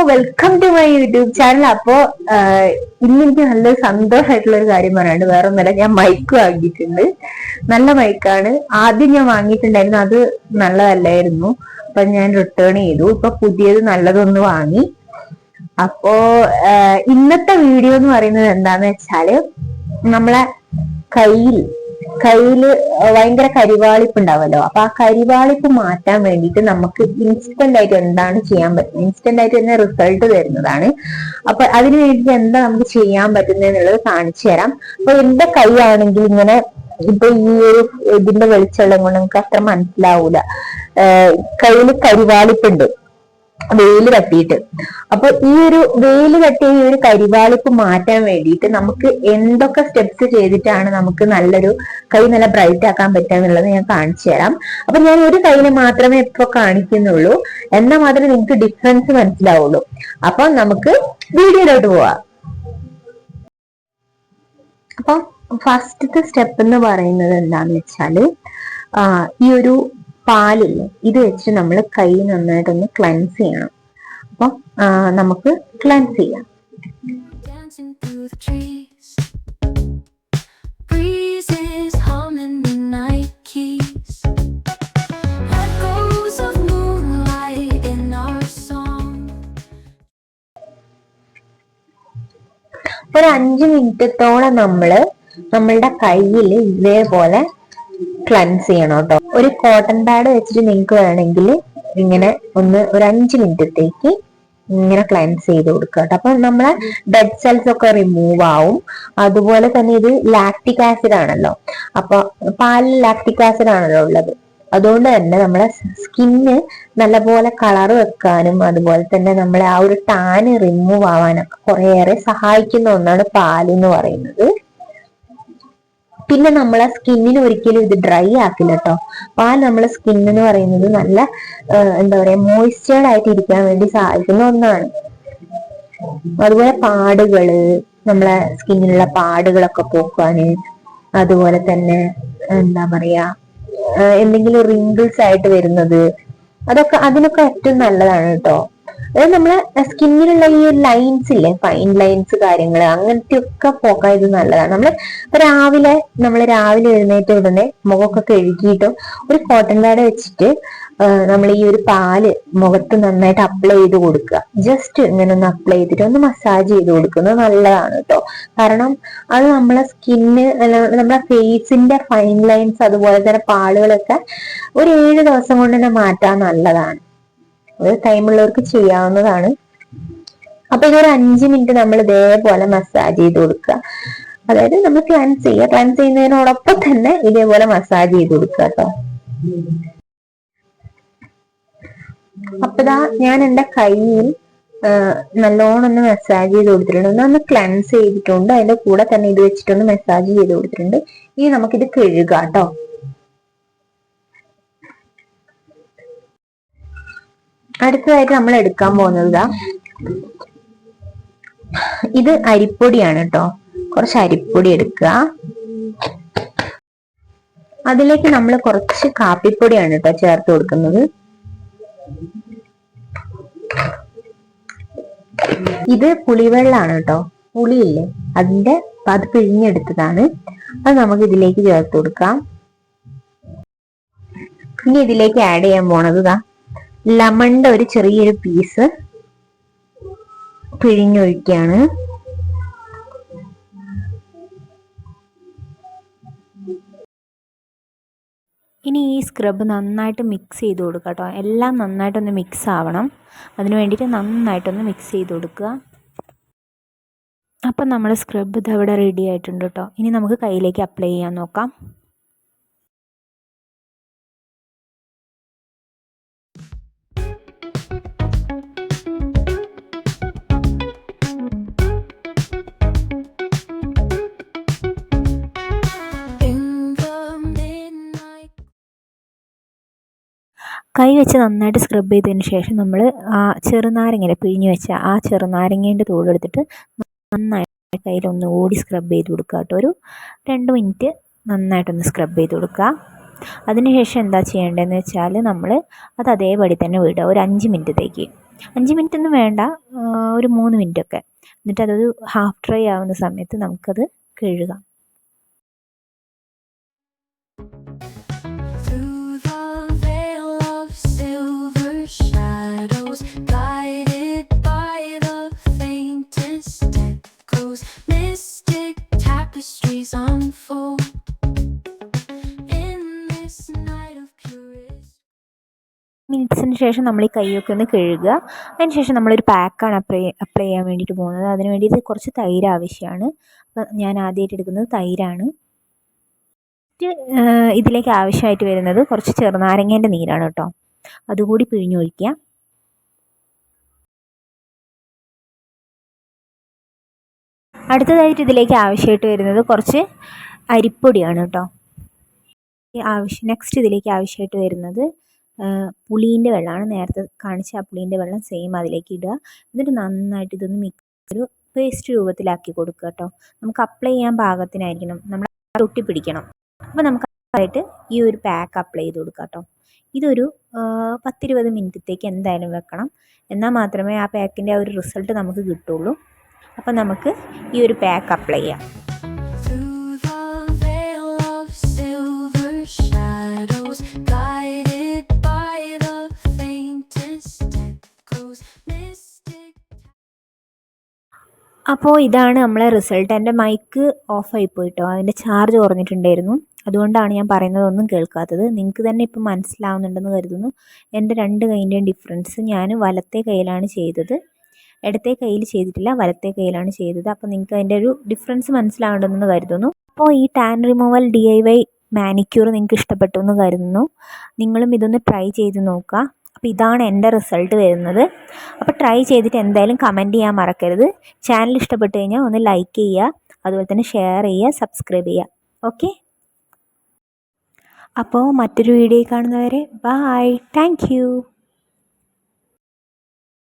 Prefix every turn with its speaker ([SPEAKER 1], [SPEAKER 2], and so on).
[SPEAKER 1] Welcome to my YouTube channel. അപ്പോ ഇന്ന് എനിക്ക് നല്ല സന്തോഷമായിട്ടുള്ള ഒരു കാര്യം പറയാണ്ട്, വേറെ ഒന്നല്ല, ഞാൻ മൈക്ക് വാങ്ങിയിട്ടുണ്ട്. നല്ല മൈക്കാണ്. ആദ്യം ഞാൻ വാങ്ങിയിട്ടുണ്ടായിരുന്നു, അത് നല്ലതല്ലായിരുന്നു. അപ്പൊ ഞാൻ റിട്ടേൺ ചെയ്തു. ഇപ്പൊ പുതിയത് നല്ലതൊന്ന് വാങ്ങി. അപ്പോ ഇന്നത്തെ വീഡിയോ എന്ന് പറയുന്നത് എന്താന്ന് വെച്ചാല്, നമ്മളെ കയ്യില് ഭയങ്കര കരിവാളിപ്പ് ഉണ്ടാവല്ലോ. അപ്പൊ ആ കരിവാളിപ്പ് മാറ്റാൻ വേണ്ടിയിട്ട് നമുക്ക് ഇൻസ്റ്റന്റ് ആയിട്ട് എന്താണ് ചെയ്യാൻ പറ്റുന്നത്, ഇൻസ്റ്റന്റ് ആയിട്ട് തന്നെ റിസൾട്ട് തരുന്നതാണ്. അപ്പൊ അതിന് വേണ്ടിയിട്ട് എന്താ നമുക്ക് ചെയ്യാൻ പറ്റുന്നത് എന്നുള്ളത് കാണിച്ചു തരാം. അപ്പൊ എന്റെ കൈ ആണെങ്കിൽ ഇങ്ങനെ ഇപ്പൊ ഈ ഒരു ഇതിന്റെ വെളിച്ചെള്ളം കൊണ്ട് നമുക്ക് അത്ര മനസ്സിലാവൂല, കയ്യിൽ കരിവാളിപ്പുണ്ട്, വെയില് തട്ടിയിട്ട്. അപ്പൊ ഈ ഒരു വെയില് തട്ടിയ ഈ ഒരു കരിവാളിപ്പ് മാറ്റാൻ വേണ്ടിയിട്ട് നമുക്ക് എന്തൊക്കെ സ്റ്റെപ്സ് ചെയ്തിട്ടാണ് നമുക്ക് നല്ലൊരു കൈ നല്ല ബ്രൈറ്റ് ആക്കാൻ പറ്റുക എന്നുള്ളത് ഞാൻ കാണിച്ചു തരാം. അപ്പൊ ഞാൻ ഒരു കൈയിനെ മാത്രമേ ഇപ്പൊ കാണിക്കുന്നുള്ളൂ, എന്നാൽ മാത്രമേ നിങ്ങൾക്ക് ഡിഫറൻസ് മനസ്സിലാവുള്ളൂ. അപ്പൊ നമുക്ക് വീഡിയോയിലോട്ട് പോവാം. അപ്പൊ ഫസ്റ്റത്തെ സ്റ്റെപ്പ് എന്ന് പറയുന്നത് എന്താന്ന് വെച്ചാല്, ഈ ഒരു പാലില്ലേ, ഇത് വെച്ച് നമ്മൾ കൈ നന്നായിട്ടൊന്ന് ക്ലൻസ് ചെയ്യണം. അപ്പൊ നമുക്ക് ക്ലൻസ് ചെയ്യാം. ഒരു 5 മിനിറ്റത്തോളം നമ്മളുടെ കയ്യിൽ ഇതേപോലെ ക്ലൻസ് ചെയ്യണം കേട്ടോ. ഒരു കോട്ടൺ പാഡ് വെച്ചിട്ട് നിങ്ങൾക്ക് വേണമെങ്കിൽ ഇങ്ങനെ ഒരു 5 മിനിറ്റത്തേക്ക് ഇങ്ങനെ ക്ലൻസ് ചെയ്ത് കൊടുക്കുക കേട്ടോ. അപ്പൊ നമ്മളെ ഡെഡ് സെൽസ് ഒക്കെ റിമൂവ് ആവും. അതുപോലെ തന്നെ ഇത് ലാക്റ്റിക് ആസിഡ് ആണല്ലോ, അപ്പൊ പാലിൽ ലാക്റ്റിക് ആസിഡ് ആണല്ലോ ഉള്ളത്. അതുകൊണ്ട് തന്നെ നമ്മളെ സ്കിന്ന് നല്ലപോലെ കളർ വെക്കാനും അതുപോലെ തന്നെ നമ്മളെ ആ ഒരു ടാന് റിമൂവ് ആവാനൊക്കെ കുറേയേറെ സഹായിക്കുന്ന ഒന്നാണ് പാല് എന്ന് പറയുന്നത്. പിന്നെ നമ്മളെ സ്കിന്നിന് ഒരിക്കലും ഇത് ഡ്രൈ ആക്കില്ല കേട്ടോ. പാൽ നമ്മളെ സ്കിൻ എന്ന് പറയുന്നത് നല്ല എന്താ പറയാ, മോയ്സ്ചേർഡ് ആയിട്ട് ഇരിക്കാൻ വേണ്ടി സഹായിക്കുന്ന ഒന്നാണ്. അതുപോലെ നമ്മളെ സ്കിന്നിലുള്ള പാടുകളൊക്കെ പോക്കാന്, അതുപോലെ തന്നെ എന്താ പറയാ, എന്തെങ്കിലും റിങ്കിൾസ് ആയിട്ട് വരുന്നത്, അതിനൊക്കെ ഏറ്റവും നല്ലതാണ് കേട്ടോ. അതായത് നമ്മളെ സ്കിന്നിലുള്ള ഈ ലൈൻസ് ഇല്ലേ, ഫൈൻ ലൈൻസ് കാര്യങ്ങള്, അങ്ങനത്തെ ഒക്കെ പോക്കാൻ ഇത് നല്ലതാണ്. നമ്മൾ രാവിലെ എഴുന്നേറ്റ ഉടനെ മുഖമൊക്കെ കഴുകിയിട്ടും ഒരു കോട്ടൺ പാഡ് വെച്ചിട്ട് നമ്മൾ ഈ ഒരു പാല് മുഖത്ത് നന്നായിട്ട് അപ്ലൈ ചെയ്ത് കൊടുക്കുക. ജസ്റ്റ് ഇങ്ങനെ ഒന്ന് അപ്ലൈ ചെയ്തിട്ട് ഒന്ന് മസാജ് ചെയ്ത് കൊടുക്കുന്നത് നല്ലതാണ് കേട്ടോ. കാരണം അത് നമ്മളെ സ്കിന്ന്, നമ്മളെ ഫേസിന്റെ ഫൈൻ ലൈൻസ് അതുപോലെ തന്നെ പാടുകളൊക്കെ ഒരു 7 ദിവസം കൊണ്ട് തന്നെ മാറ്റാൻ നല്ലതാണ്. ഒരു ടൈമുള്ളവർക്ക് ചെയ്യാവുന്നതാണ്. അപ്പൊ ഇതൊരു 5 മിനിറ്റ് നമ്മൾ ഇതേപോലെ മസാജ് ചെയ്ത് കൊടുക്കുക. അതായത് നമ്മൾ ക്ലൻസ് ചെയ്യുന്നതിനോടൊപ്പം തന്നെ ഇതേപോലെ മസാജ് ചെയ്ത് കൊടുക്കുക കേട്ടോ. അപ്പതാ ഞാൻ എൻ്റെ കയ്യിൽ നല്ലോണം ഒന്ന് മസാജ് ചെയ്ത് കൊടുത്തിട്ടുണ്ട്, ഒന്ന് ക്ലൻസ് ചെയ്തിട്ടുണ്ട്. അതിന്റെ കൂടെ തന്നെ ഇത് വെച്ചിട്ടൊന്ന് മസാജ് ചെയ്ത് കൊടുത്തിട്ടുണ്ട്. ഇനി നമുക്കിത് കഴുകാം കേട്ടോ. അടുത്തതായിട്ട് നമ്മൾ എടുക്കാൻ പോകുന്നത് ഇത് അരിപ്പൊടിയാണ് കേട്ടോ. കുറച്ച് അരിപ്പൊടി എടുക്കുക. അതിലേക്ക് നമ്മൾ കുറച്ച് കാപ്പിപ്പൊടിയാണ് കേട്ടോ ചേർത്ത് കൊടുക്കുന്നത്. ഇത് പുളിവെള്ളമാണ് കേട്ടോ. പുളിയില്ലേ, അത് പിഴിഞ്ഞെടുത്തതാണ്. അത് നമുക്ക് ഇതിലേക്ക് ചേർത്ത് കൊടുക്കാം. ഇനി ഇതിലേക്ക് ആഡ് ചെയ്യാൻ പോണത് ലെമണിന്റെ ഒരു ചെറിയൊരു പീസ് പിഴിഞ്ഞൊഴിക്കുകയാണ്.
[SPEAKER 2] ഇനി ഈ സ്ക്രബ് നന്നായിട്ട് മിക്സ് ചെയ്ത് കൊടുക്കുക കേട്ടോ. എല്ലാം നന്നായിട്ടൊന്ന് മിക്സ് ആവണം. അതിന് വേണ്ടിയിട്ട് നന്നായിട്ടൊന്ന് മിക്സ് ചെയ്ത് കൊടുക്കുക. അപ്പം നമ്മൾ സ്ക്രബ് ഇതവിടെ റെഡി ആയിട്ടുണ്ട് കേട്ടോ. ഇനി നമുക്ക് കയ്യിലേക്ക് അപ്ലൈ ചെയ്യാൻ നോക്കാം. കൈ വെച്ച് നന്നായിട്ട് സ്ക്രബ് ചെയ്തതിന് ശേഷം നമ്മൾ ആ ചെറുനാരങ്ങ പിഴിഞ്ഞ് വെച്ച ആ ചെറുനാരങ്ങേൻ്റെ തോടെടുത്തിട്ട് നന്നായിട്ട് കയ്യിലൊന്ന് ഓടി സ്ക്രബ് ചെയ്ത് കൊടുക്കുക കേട്ടോ. ഒരു 2 മിനിറ്റ് നന്നായിട്ടൊന്ന് സ്ക്രബ് ചെയ്ത് കൊടുക്കുക. അതിനുശേഷം എന്താ ചെയ്യേണ്ടതെന്ന് വെച്ചാൽ നമ്മൾ അത് അതേപടി തന്നെ വിടുക ഒരു 5 മിനിറ്റത്തേക്ക്. 5 മിനിറ്റ് ഒന്നും വേണ്ട, ഒരു 3 മിനിറ്റൊക്കെ. എന്നിട്ട് അതൊരു ഹാഫ് ഡ്രൈ ആവുന്ന സമയത്ത് നമുക്കത് കഴുകാം. മിനിറ്റ്സിന് ശേഷം നമ്മൾ ഈ കൈയൊക്കെ ഒന്ന് കഴുകുക. അതിന് ശേഷം നമ്മളൊരു പാക്കാണ് അപ്ലൈ ചെയ്യാൻ വേണ്ടിയിട്ട് പോകുന്നത്. അതിന് വേണ്ടിയിട്ട് കുറച്ച് തൈര് ആവശ്യമാണ്. അപ്പോൾ ഞാൻ ആദ്യമായിട്ട് എടുക്കുന്നത് തൈരാണ്. ഇതിലേക്ക് ആവശ്യമായിട്ട് വരുന്നത് കുറച്ച് ചെറുനാരങ്ങേൻ്റെ നീരാണ് കേട്ടോ. അതുകൂടി പിഴിഞ്ഞൊഴിക്കുക. അടുത്തതായിട്ട് ഇതിലേക്ക് ആവശ്യമായിട്ട് വരുന്നത് കുറച്ച് അരിപ്പൊടിയാണ് കേട്ടോ. നെക്സ്റ്റ് ഇതിലേക്ക് ആവശ്യമായിട്ട് വരുന്നത് പുളീൻ്റെ വെള്ളമാണ്. നേരത്തെ കാണിച്ച ആ പുളീൻ്റെ വെള്ളം സെയിം അതിലേക്ക് ഇടുക. എന്നിട്ട് നന്നായിട്ട് ഇതൊന്ന് ഒരു പേസ്റ്റ് രൂപത്തിലാക്കി കൊടുക്കുക കേട്ടോ. നമുക്ക് അപ്ലൈ ചെയ്യാൻ പാകത്തിനായിരിക്കണം, നമ്മൾ ഒട്ടി പിടിക്കണം. അപ്പോൾ നമുക്കായിട്ട് ഈ ഒരു പാക്ക് അപ്ലൈ ചെയ്ത് കൊടുക്കുക കേട്ടോ. ഇതൊരു 10-20 മിനിറ്റത്തേക്ക് എന്തായാലും വെക്കണം. എന്നാൽ മാത്രമേ ആ പാക്കിൻ്റെ ആ ഒരു റിസൾട്ട് നമുക്ക് കിട്ടുള്ളൂ. അപ്പോൾ നമുക്ക് ഈ ഒരു പാക്ക് അപ്ലൈ ചെയ്യാം. അപ്പോൾ ഇതാണ് നമ്മളെ റിസൾട്ട്. എൻ്റെ മൈക്ക് ഓഫായി പോയിട്ടോ, അതിൻ്റെ ചാർജ് കുറഞ്ഞിട്ടുണ്ടായിരുന്നു. അതുകൊണ്ടാണ് ഞാൻ പറയുന്നതൊന്നും കേൾക്കാത്തത്. നിങ്ങൾക്ക് തന്നെ ഇപ്പം മനസ്സിലാവുന്നുണ്ടെന്ന് കരുതുന്നു. എൻ്റെ 2 കൈയിൻ്റെയും ഡിഫറൻസ്. ഞാൻ വലത്തെ കൈയിലാണ് ചെയ്തത്, ഇടത്തെ കയ്യിൽ ചെയ്തിട്ടില്ല, വലത്തെ കൈയിലാണ് ചെയ്തത്. അപ്പോൾ നിങ്ങൾക്ക് അതിൻ്റെ ഒരു ഡിഫറൻസ് മനസ്സിലാവുന്നുണ്ടെന്ന് കരുതുന്നു. അപ്പോൾ ഈ ടാൻ റിമൂവൽ DIY മാനിക്യൂർ നിങ്ങൾക്ക് ഇഷ്ടപ്പെട്ടു എന്ന് കരുതുന്നു. നിങ്ങളും ഇതൊന്ന് ട്രൈ ചെയ്ത് നോക്കുക. അപ്പോൾ ഇതാണ് എൻ്റെ റിസൾട്ട് വരുന്നത്. അപ്പോൾ ട്രൈ ചെയ്തിട്ട് എന്തായാലും കമൻറ്റ് ചെയ്യാൻ മറക്കരുത്. ചാനൽ ഇഷ്ടപ്പെട്ട് കഴിഞ്ഞാൽ ഒന്ന് ലൈക്ക് ചെയ്യുക, അതുപോലെ തന്നെ ഷെയർ ചെയ്യുക, സബ്സ്ക്രൈബ് ചെയ്യുക. ഓക്കെ, അപ്പോൾ മറ്റൊരു വീഡിയോ കാണുന്നവരെ ബൈ. Thank you.